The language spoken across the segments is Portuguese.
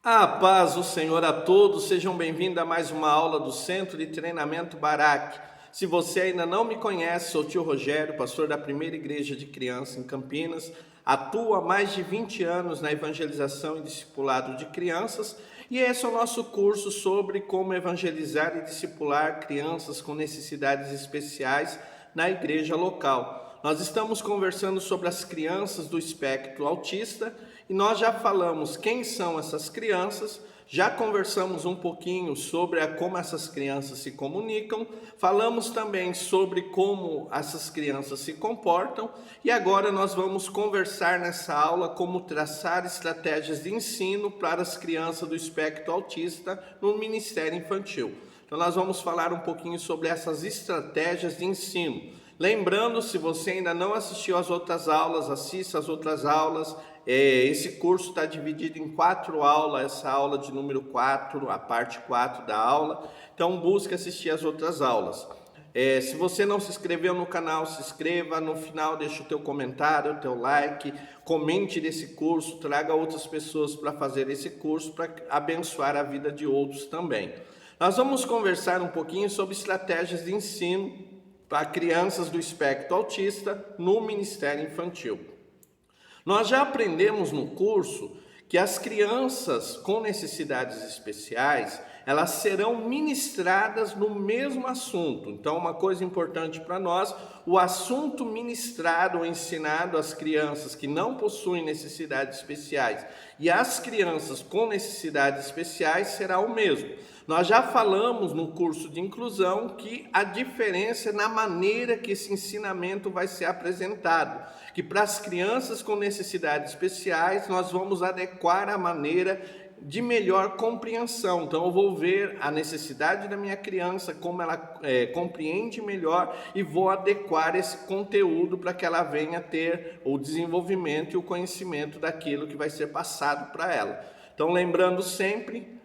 A paz do Senhor a todos, sejam bem-vindos a mais uma aula do Centro de Treinamento Barak. Se você ainda não me conhece, sou o tio Rogério, pastor da Primeira Igreja de Criança em Campinas, atuo há mais de 20 anos na evangelização e discipulado de crianças, e esse é o nosso curso sobre como evangelizar e discipular crianças com necessidades especiais na igreja local. Nós estamos conversando sobre as crianças do espectro autista e nós já falamos quem são essas crianças, já conversamos um pouquinho sobre como essas crianças se comunicam, falamos também sobre como essas crianças se comportam e agora nós vamos conversar nessa aula como traçar estratégias de ensino para as crianças do espectro autista no Ministério Infantil. Então nós vamos falar um pouquinho sobre essas estratégias de ensino. Lembrando, se você ainda não assistiu às outras aulas, assista às outras aulas. Esse curso está dividido em 4 aulas, essa aula de número 4, a parte 4 da aula. Então busque assistir às outras aulas. Se você não se inscreveu no canal, se inscreva. No final deixa o teu comentário, o teu like, comente desse curso, traga outras pessoas para fazer esse curso, para abençoar a vida de outros também. Nós vamos conversar um pouquinho sobre estratégias de ensino para crianças do espectro autista no Ministério Infantil. Nós já aprendemos no curso que as crianças com necessidades especiais, elas serão ministradas no mesmo assunto. Então, uma coisa importante para nós, o assunto ministrado ou ensinado às crianças que não possuem necessidades especiais e às crianças com necessidades especiais será o mesmo. Nós já falamos no curso de inclusão que a diferença é na maneira que esse ensinamento vai ser apresentado, que para as crianças com necessidades especiais nós vamos adequar a maneira de melhor compreensão. Então eu vou ver a necessidade da minha criança, como ela compreende melhor e vou adequar esse conteúdo para que ela venha ter o desenvolvimento e o conhecimento daquilo que vai ser passado para ela. Então lembrando sempre,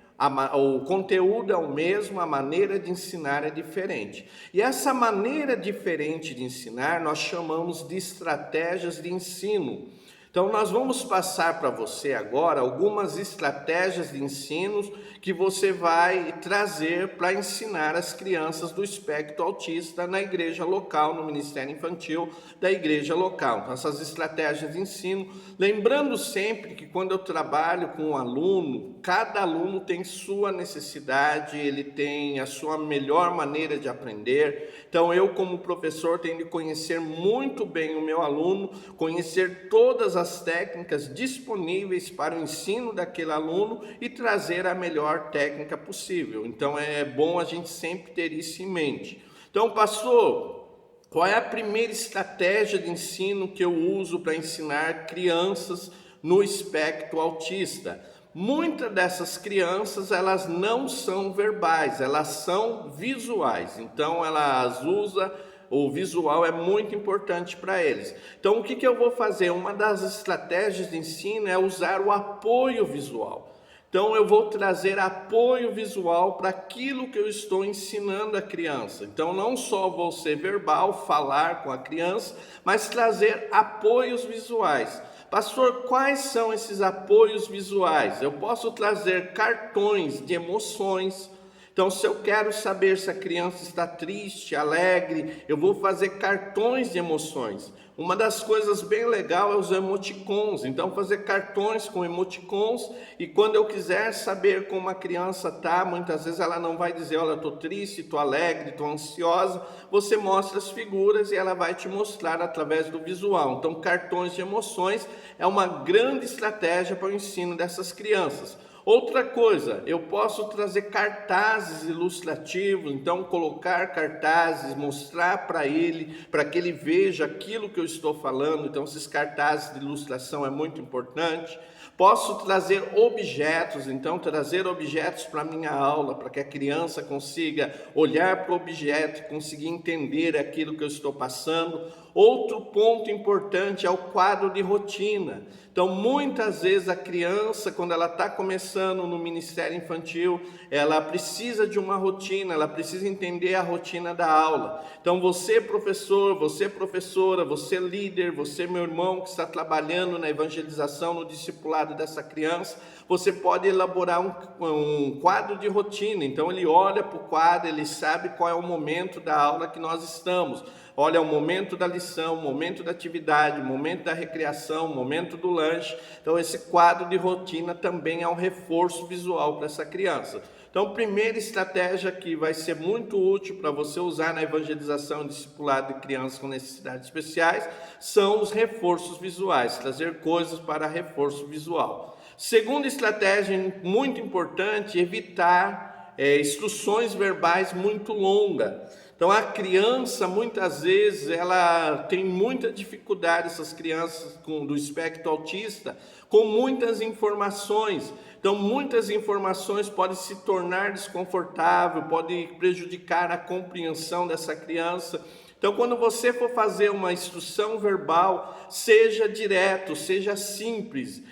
o conteúdo é o mesmo, a maneira de ensinar é diferente. E essa maneira diferente de ensinar nós chamamos de estratégias de ensino. Então nós vamos passar para você agora algumas estratégias de ensino que você vai trazer para ensinar as crianças do espectro autista na igreja local, no Ministério Infantil da igreja local. Então essas estratégias de ensino, lembrando sempre que quando eu trabalho com um aluno, cada aluno tem sua necessidade, ele tem a sua melhor maneira de aprender. Então eu como professor tenho de conhecer muito bem o meu aluno, conhecer todas as técnicas disponíveis para o ensino daquele aluno e trazer a melhor técnica possível. Então é bom a gente sempre ter isso em mente. Então, pastor, qual é a primeira estratégia de ensino que eu uso para ensinar crianças no espectro autista? Muitas dessas crianças, elas não são verbais, elas são visuais. Então elas usam o visual, é muito importante para eles. Então o que eu vou fazer? Uma das estratégias de ensino é usar o apoio visual. Então eu vou trazer apoio visual para aquilo que eu estou ensinando a criança. Então não só vou ser verbal, falar com a criança, mas trazer apoios visuais. Pastor, quais são esses apoios visuais? Eu posso trazer cartões de emoções. Então, se eu quero saber se a criança está triste, alegre, eu vou fazer cartões de emoções. Uma das coisas bem legais é os emoticons. Então, fazer cartões com emoticons, e quando eu quiser saber como a criança está, muitas vezes ela não vai dizer, olha, estou triste, estou alegre, estou ansiosa. Você mostra as figuras e ela vai te mostrar através do visual. Então, cartões de emoções é uma grande estratégia para o ensino dessas crianças. Outra coisa, eu posso trazer cartazes ilustrativos, então colocar cartazes, mostrar para que ele veja aquilo que eu estou falando. Então esses cartazes de ilustração é muito importante. Posso trazer objetos, então trazer objetos para a minha aula, para que a criança consiga olhar para o objeto e conseguir entender aquilo que eu estou passando. Outro ponto importante é o quadro de rotina. Então, muitas vezes a criança, quando ela está começando no ministério infantil, ela precisa de uma rotina, ela precisa entender a rotina da aula. Então, você professor, você professora, você líder, você meu irmão que está trabalhando na evangelização, no discipulado dessa criança, você pode elaborar um quadro de rotina. Então, ele olha para o quadro, ele sabe qual é o momento da aula que nós estamos. Olha, o momento da lição, o momento da atividade, o momento da recreação, o momento do lanche. Então, esse quadro de rotina também é um reforço visual para essa criança. Então, primeira estratégia que vai ser muito útil para você usar na evangelização e discipulado de crianças com necessidades especiais são os reforços visuais, trazer coisas para reforço visual. Segunda estratégia muito importante, evitar instruções verbais muito longas. Então, a criança, muitas vezes, ela tem muita dificuldade, essas crianças do espectro autista, com muitas informações. Então, muitas informações podem se tornar desconfortável, podem prejudicar a compreensão dessa criança. Então, quando você for fazer uma instrução verbal, seja direto, seja simples.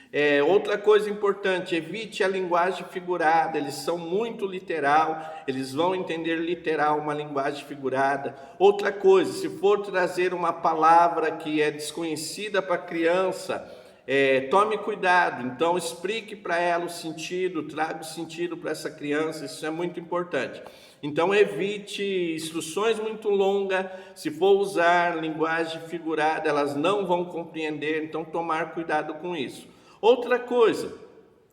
Outra coisa importante, evite a linguagem figurada, eles são muito literal, eles vão entender literal uma linguagem figurada. Outra coisa, se for trazer uma palavra que é desconhecida para a criança, tome cuidado, então explique para ela o sentido, traga o sentido para essa criança, isso é muito importante. Então evite instruções muito longas, se for usar linguagem figurada, elas não vão compreender, então tomar cuidado com isso. Outra coisa,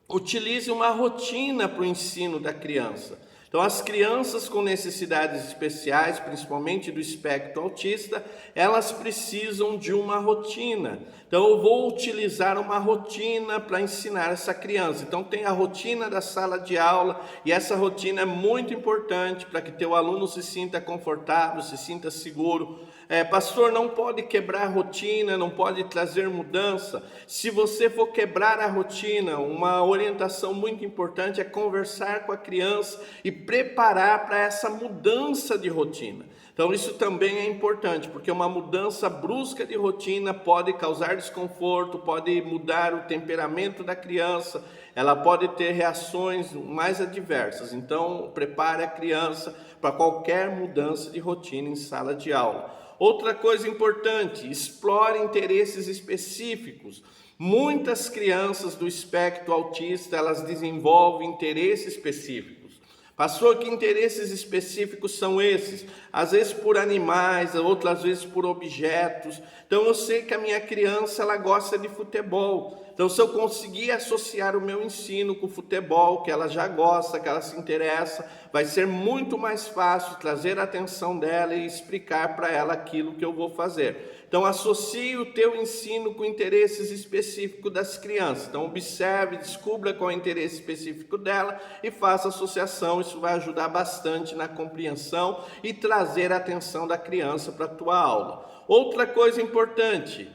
utilize uma rotina para o ensino da criança. Então, as crianças com necessidades especiais, principalmente do espectro autista, elas precisam de uma rotina. Então, eu vou utilizar uma rotina para ensinar essa criança. Então, tem a rotina da sala de aula e essa rotina é muito importante para que teu aluno se sinta confortável, se sinta seguro. Pastor, não pode quebrar a rotina, não pode trazer mudança. Se você for quebrar a rotina, uma orientação muito importante é conversar com a criança e preparar para essa mudança de rotina. Então isso também é importante, porque uma mudança brusca de rotina pode causar desconforto, pode mudar o temperamento da criança, ela pode ter reações mais adversas. Então prepare a criança para qualquer mudança de rotina em sala de aula. Outra coisa importante, explore interesses específicos. Muitas crianças do espectro autista, elas desenvolvem interesses específicos. Pastor, que interesses específicos são esses? Às vezes por animais, outras vezes por objetos. Então eu sei que a minha criança, ela gosta de futebol. Então se eu conseguir associar o meu ensino com o futebol, que ela já gosta, que ela se interessa, vai ser muito mais fácil trazer a atenção dela e explicar para ela aquilo que eu vou fazer. Então associe o teu ensino com interesses específicos das crianças. Então observe, descubra qual é o interesse específico dela e faça associação. Isso vai ajudar bastante na compreensão e trazer a atenção da criança para a tua aula. Outra coisa importante,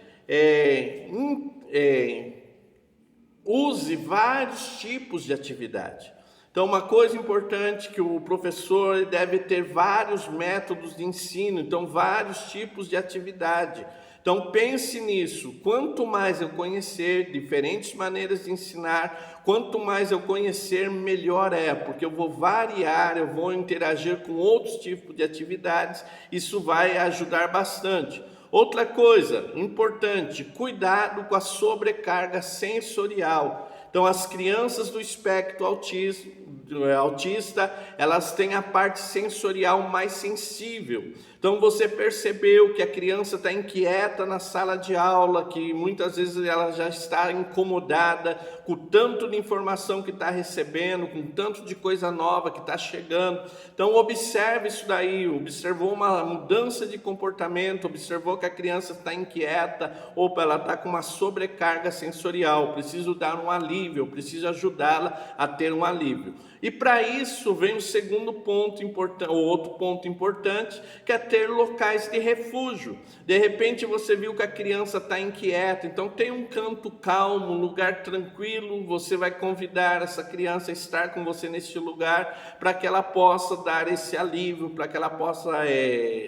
use vários tipos de atividade. Então, uma coisa importante que o professor deve ter vários métodos de ensino, então vários tipos de atividade. Então pense nisso, quanto mais eu conhecer diferentes maneiras de ensinar, quanto mais eu conhecer, melhor é, porque eu vou variar, eu vou interagir com outros tipos de atividades, isso vai ajudar bastante. Outra coisa importante, cuidado com a sobrecarga sensorial. Então, as crianças do espectro autista, elas têm a parte sensorial mais sensível. Então, você percebeu que a criança está inquieta na sala de aula, que muitas vezes ela já está incomodada com o tanto de informação que está recebendo, com o tanto de coisa nova que está chegando. Então, observe isso daí, observou uma mudança de comportamento, observou que a criança está inquieta, ou ela está com uma sobrecarga sensorial, preciso dar um alívio, eu preciso ajudá-la a ter um alívio. E para isso vem o segundo ponto importante, o outro ponto importante, que é ter locais de refúgio. De repente você viu que a criança está inquieta, então tem um canto calmo, um lugar tranquilo, você vai convidar essa criança a estar com você neste lugar, para que ela possa dar esse alívio, para que ela possa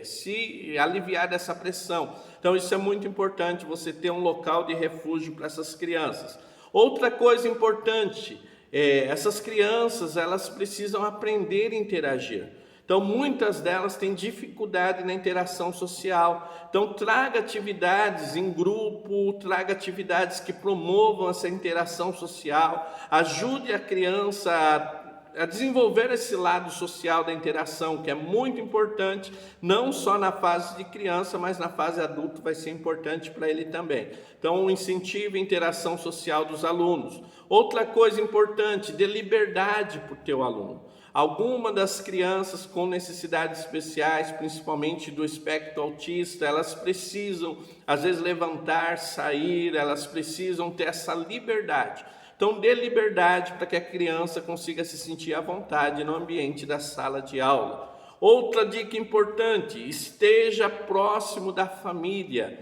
se aliviar dessa pressão. Então isso é muito importante, você ter um local de refúgio para essas crianças. Outra coisa importante, essas crianças, elas precisam aprender a interagir. Então, muitas delas têm dificuldade na interação social. Então, traga atividades em grupo, traga atividades que promovam essa interação social, ajude a criança a desenvolver esse lado social da interação, que é muito importante, não só na fase de criança, mas na fase adulta vai ser importante para ele também. Então, incentivo a interação social dos alunos. Outra coisa importante, dê liberdade para o teu aluno. Algumas das crianças com necessidades especiais, principalmente do espectro autista, elas precisam, às vezes, levantar, sair, elas precisam ter essa liberdade. Então, dê liberdade para que a criança consiga se sentir à vontade no ambiente da sala de aula. Outra dica importante, esteja próximo da família.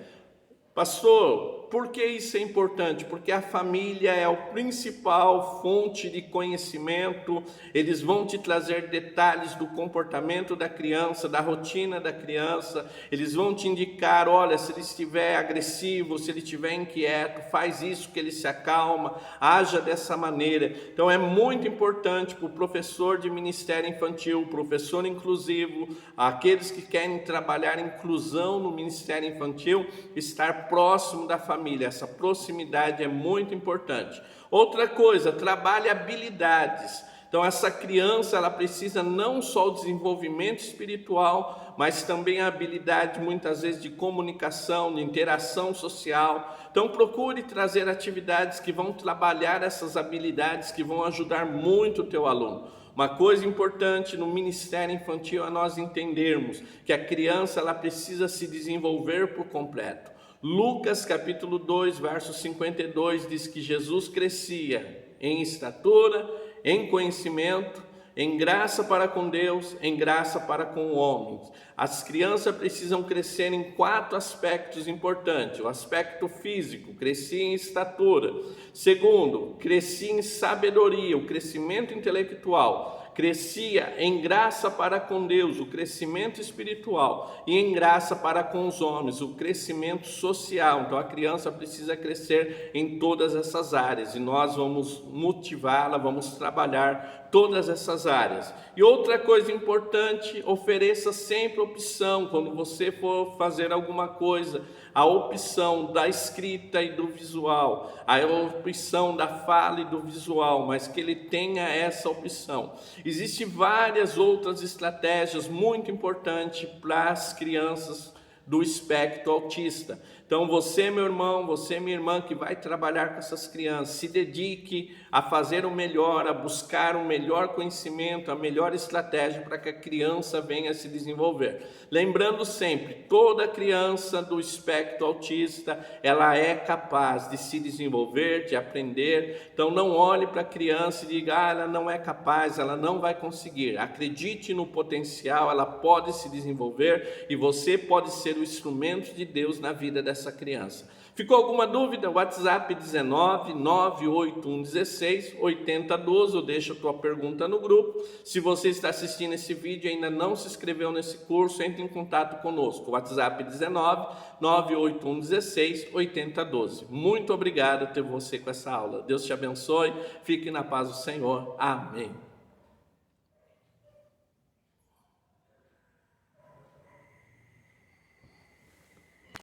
Pastor, por que isso é importante? Porque a família é a principal fonte de conhecimento, eles vão te trazer detalhes do comportamento da criança, da rotina da criança, eles vão te indicar, olha, se ele estiver agressivo, se ele estiver inquieto, faz isso que ele se acalma, haja dessa maneira. Então é muito importante para o professor de ministério infantil, o professor inclusivo, aqueles que querem trabalhar inclusão no ministério infantil, estar próximo da família. Essa proximidade é muito importante. Outra coisa, trabalhe habilidades. Então essa criança, ela precisa não só o desenvolvimento espiritual, mas também a habilidade muitas vezes de comunicação, de interação social. Então procure trazer atividades que vão trabalhar essas habilidades, que vão ajudar muito o teu aluno. Uma coisa importante no ministério infantil é nós entendermos que a criança, ela precisa se desenvolver por completo. Lucas capítulo 2, verso 52 diz que Jesus crescia em estatura, em conhecimento, em graça para com Deus, em graça para com homens. As crianças precisam crescer em 4 aspectos importantes. O aspecto físico, crescia em estatura. Segundo, crescia em sabedoria, o crescimento intelectual. Crescia em graça para com Deus, o crescimento espiritual, e em graça para com os homens, o crescimento social. Então a criança precisa crescer em todas essas áreas e nós vamos motivá-la, vamos trabalhar todas essas áreas. E outra coisa importante, ofereça sempre opção quando você for fazer alguma coisa, a opção da escrita e do visual, a opção da fala e do visual, mas que ele tenha essa opção. Existem várias outras estratégias muito importantes para as crianças do espectro autista. Então você, meu irmão, você, minha irmã, que vai trabalhar com essas crianças, se dedique a fazer o melhor, a buscar o melhor conhecimento, a melhor estratégia para que a criança venha a se desenvolver. Lembrando sempre, toda criança do espectro autista, ela é capaz de se desenvolver, de aprender. Então não olhe para a criança e diga, ela não é capaz, ela não vai conseguir. Acredite no potencial, ela pode se desenvolver e você pode ser o instrumento de Deus na vida dessa criança. Ficou alguma dúvida? WhatsApp 19 981 16 8012, ou deixa a tua pergunta no grupo. Se você está assistindo esse vídeo e ainda não se inscreveu nesse curso, entre em contato conosco. WhatsApp 19 981 16 8012. Muito obrigado por ter você com essa aula. Deus te abençoe. Fique na paz do Senhor. Amém.